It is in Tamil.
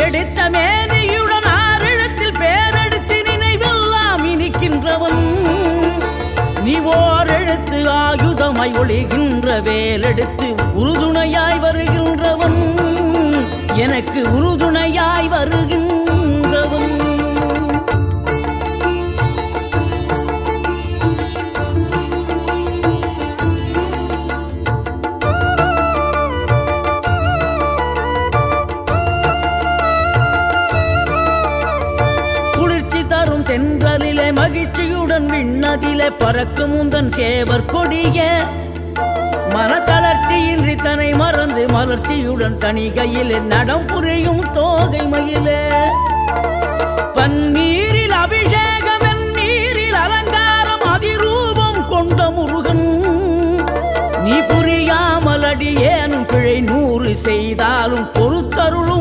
எடுத்த மேனியுடன் ஆறிடத்தில் பேரெடுத்து நினைவெல்லாம் இனிக்கின்றவன் நீ ஓரெழுத்து ஆயுதமாய் ஒளிகின்ற வேலெடுத்து உறுதுணையாய் வருகின்றவன் எனக்கு உறுதுணையாய் வருகின்றவன் தென்றலிலே மகிழ்ச்சியுடன் விண்ணதிலே பறக்கும் உந்தன் சேவர் கொடிய மனத்தளர்ச்சியின்றி தன்னை மறந்து மலர்ச்சியுடன் தனிகையிலே நடம் புரியும் தோகை மயிலே பன்னீரில் அபிஷேகம் நீரில் அலங்காரம் அதிரூபம் கொண்ட முருகன் நீ புரியாமல் அடியேனும் பிழை 100 செய்தாலும் பொறுத்தருளும்